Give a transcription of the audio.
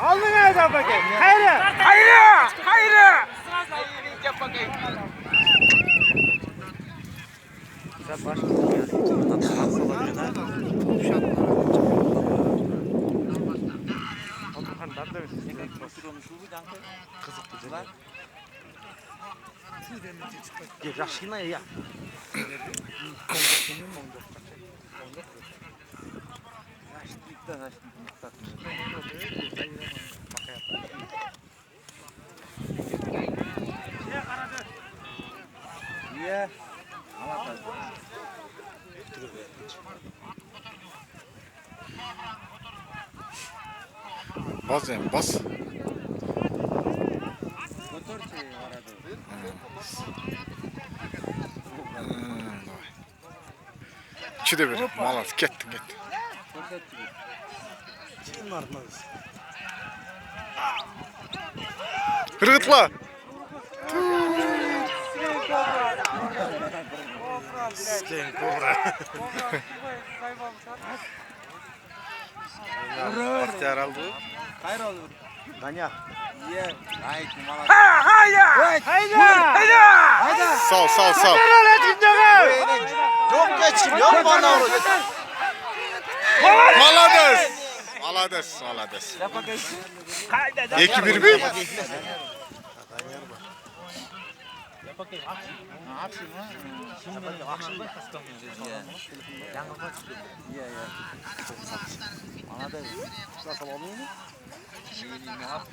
Aldın nereden bakayım? Hayır. Hayır! Hayır! Yap bakayım. Sen başladın yani. Nasıl oluyor lan? Oturhan ben de misin? Kızıklıcılar. Gel yaşına ya. Niye? Bas yani bas. Motor şeyi var adı. İki de bir. Malas kettin kettin. Çıkın artmaz. Hırgıtla. Sikeyim kobra. Bahtiyar aldı. Hayır olur. Danya. Niye? Hayır, malas. Hayda. Hayda. Sağ sağ sağ. Yok geçim, yok bana olur. Malades. Malades. Malades. Yap bakayım. Hayda. 2-1. Bana da.